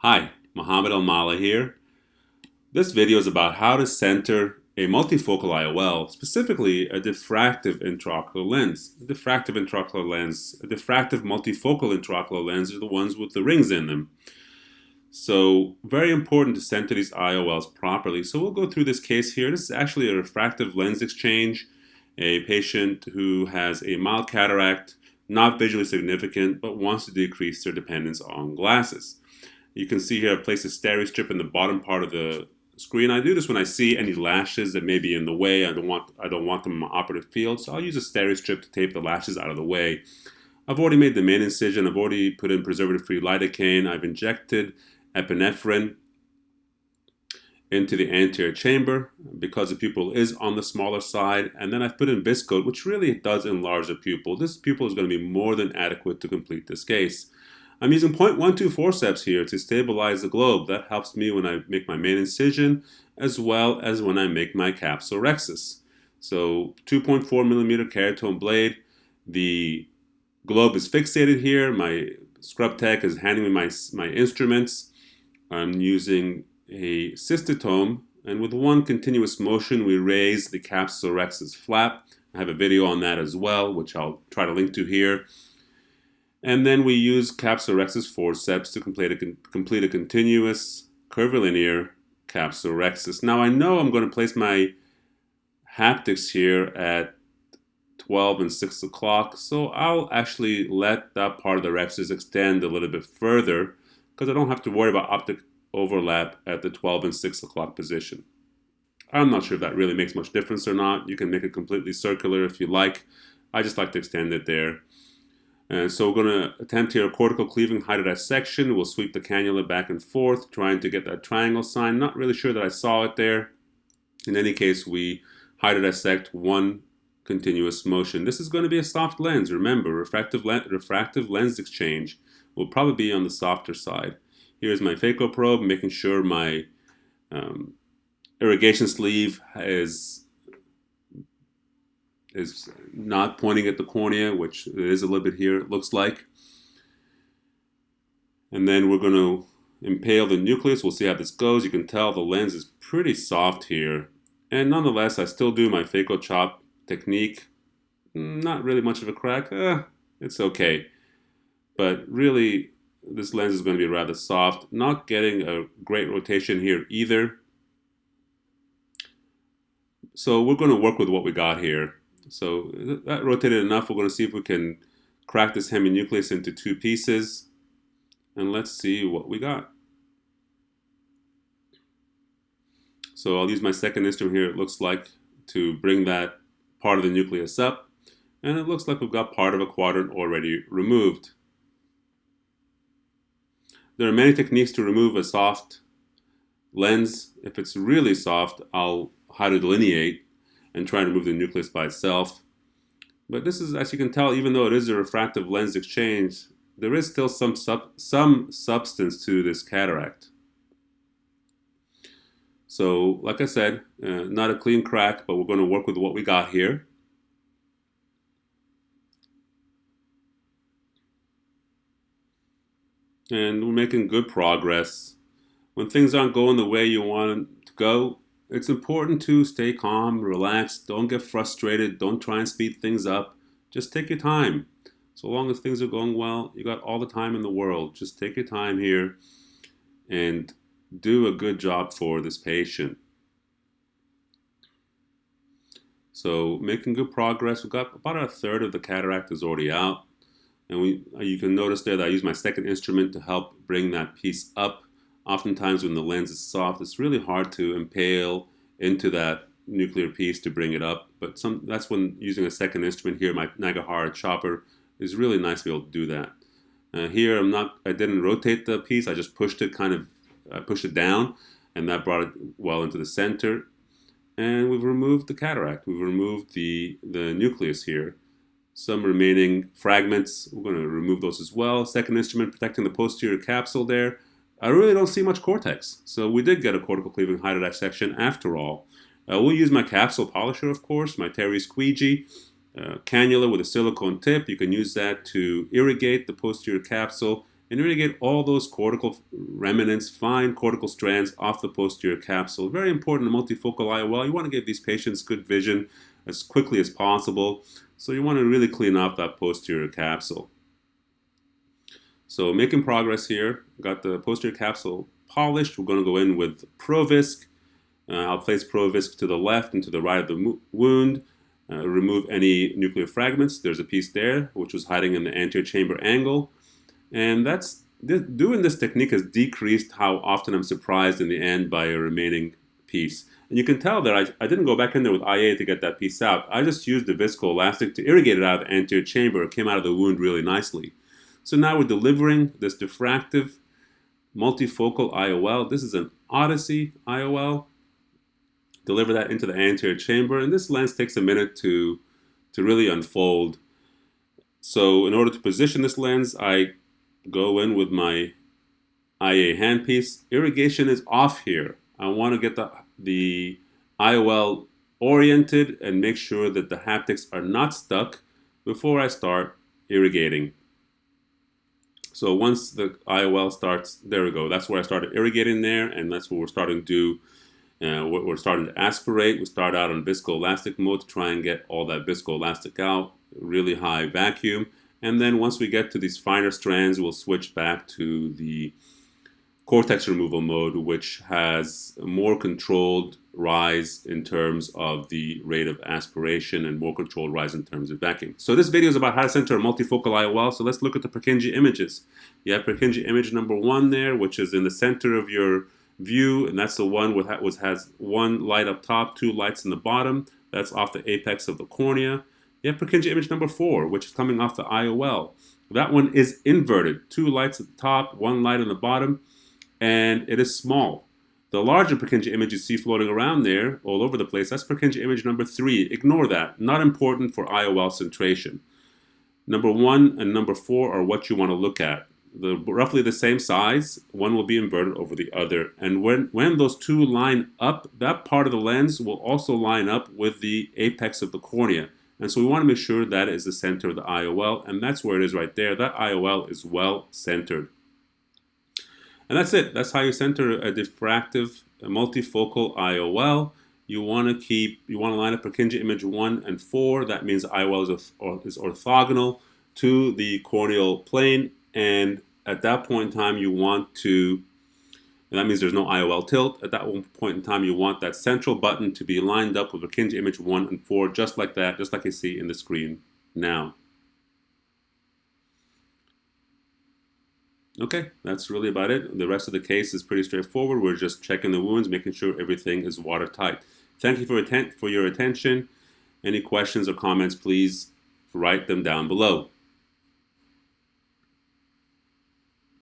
Hi, Mohammed Al-Mala here. This video is about how to center a multifocal IOL, specifically a diffractive intraocular lens. A diffractive intraocular lens, a diffractive multifocal intraocular lens are the ones with the rings in them. So very important to center these IOLs properly. So we'll go through this case here. This is actually a refractive lens exchange. A patient who has a mild cataract, not visually significant, but wants to decrease their dependence on glasses. You can see here I've placed a steri strip in the bottom part of the screen. I do this when I see any lashes that may be in the way. I don't want them in my operative field, so I'll use a steri strip to tape the lashes out of the way. I've already made the main incision. I've already put in preservative-free lidocaine. I've injected epinephrine into the anterior chamber because the pupil is on the smaller side. And then I've put in Viscoat, which really does enlarge the pupil. This pupil is going to be more than adequate to complete this case. I'm using 0.12 forceps here to stabilize the globe. That helps me when I make my main incision as well as when I make my capsulorrhexis. So 2.4 millimeter keratome blade. The globe is fixated here. My scrub tech is handing me my instruments. I'm using a cystitome, and with one continuous motion we raise the capsulorrhexis flap. I have a video on that as well, which I'll try to link to here. And then we use capsulorrhexis forceps to complete a continuous curvilinear capsulorrhexis. Now I know I'm going to place my haptics here at 12 and 6 o'clock, so I'll actually let that part of the rhexis extend a little bit further because I don't have to worry about optic overlap at the 12 and 6 o'clock position. I'm not sure if that really makes much difference or not. You can make it completely circular if you like. I just like to extend it there. And so we're going to attempt here a cortical cleaving hydrodissection. We'll sweep the cannula back and forth, trying to get that triangle sign. Not really sure that I saw it there. In any case, we hydrodissect one continuous motion. This is going to be a soft lens. Remember, refractive lens exchange will probably be on the softer side. Here's my Phaco probe, making sure my irrigation sleeve is not pointing at the cornea, which it is a little bit here, it looks like. And then we're going to impale the nucleus. We'll see how this goes. You can tell the lens is pretty soft here. And nonetheless, I still do my Phaco chop technique. Not really much of a crack. It's okay. But really, this lens is going to be rather soft. Not getting a great rotation here either. So we're going to work with what we got here. So that rotated enough. We're going to see if we can crack this heminucleus into two pieces. And let's see what we got. So I'll use my second instrument here, it looks like, to bring that part of the nucleus up. And it looks like we've got part of a quadrant already removed. There are many techniques to remove a soft lens. If it's really soft, I'll hydrodelineate and try to remove the nucleus by itself. But this is, as you can tell, even though it is a refractive lens exchange, there is still some substance to this cataract. So, like I said, not a clean crack, but we're going to work with what we got here. And we're making good progress. When things aren't going the way you want them to go, it's important to stay calm, relax, don't get frustrated, don't try and speed things up. Just take your time. So long as things are going well, you got all the time in the world. Just take your time here and do a good job for this patient. So making good progress. We've got about a third of the cataract is already out. And you can notice there that I use my second instrument to help bring that piece up. Oftentimes when the lens is soft, it's really hard to impale into that nuclear piece to bring it up. But that's when using a second instrument here, my Nagahara chopper, is really nice to be able to do that. Here I didn't rotate the piece, I just pushed it pushed it down, and that brought it well into the center. And we've removed the cataract. We've removed the nucleus here. Some remaining fragments, we're going to remove those as well. Second instrument protecting the posterior capsule there. I really don't see much cortex, so we did get a cortical cleaving hydrodissection after all. We'll use my capsule polisher, of course, my Terry Squeegee cannula with a silicone tip. You can use that to irrigate the posterior capsule and irrigate all those cortical remnants, fine cortical strands off the posterior capsule. Very important in multifocal IOL. You want to give these patients good vision as quickly as possible, so you want to really clean off that posterior capsule. So making progress here. Got the posterior capsule polished. We're going to go in with ProVisc. I'll place ProVisc to the left and to the right of the wound. Remove any nuclear fragments. There's a piece there which was hiding in the anterior chamber angle. And doing this technique has decreased how often I'm surprised in the end by a remaining piece. And you can tell that I didn't go back in there with IA to get that piece out. I just used the viscoelastic to irrigate it out of the anterior chamber. It came out of the wound really nicely. So now we're delivering this diffractive multifocal IOL. This is an Odyssey IOL. Deliver that into the anterior chamber, and this lens takes a minute to really unfold. So in order to position this lens, I go in with my IA handpiece. Irrigation is off here. I want to get the IOL oriented and make sure that the haptics are not stuck before I start irrigating. So once the IOL starts, there we go. That's where I started irrigating there, and that's what we're starting to do. We're starting to aspirate. We start out on viscoelastic mode to try and get all that viscoelastic out, really high vacuum. And then once we get to these finer strands, we'll switch back to the cortex removal mode, which has a more controlled rise in terms of the rate of aspiration and more controlled rise in terms of vacuum. So this video is about how to center a multifocal IOL. So let's look at the Purkinje images. You have Purkinje image number 1 there, which is in the center of your view, and that's the one which has one light up top, 2 lights in the bottom. That's off the apex of the cornea. You have Purkinje image number 4, which is coming off the IOL. That one is inverted, 2 lights at the top, 1 light on the bottom, and it is small. The larger Purkinje image you see floating around there all over the place, that's Purkinje image number 3. Ignore that. Not important for IOL centration. Number 1 and number 4 are what you want to look at. They're roughly the same size. One will be inverted over the other. And when those 2 line up, that part of the lens will also line up with the apex of the cornea. And so we want to make sure that is the center of the IOL, and that's where it is right there. That IOL is well centered. And that's it. That's how you center a diffractive, a multifocal IOL. You want to line up Purkinje image 1 and 4. That means the IOL is orthogonal to the corneal plane, and at that point in time you want to, and that means there's no IOL tilt. At that point in time you want that central button to be lined up with Purkinje image 1 and 4, just like that, just like you see in the screen now. Okay, that's really about it. The rest of the case is pretty straightforward. We're just checking the wounds, making sure everything is watertight. Thank you for your attention. Any questions or comments, please write them down below.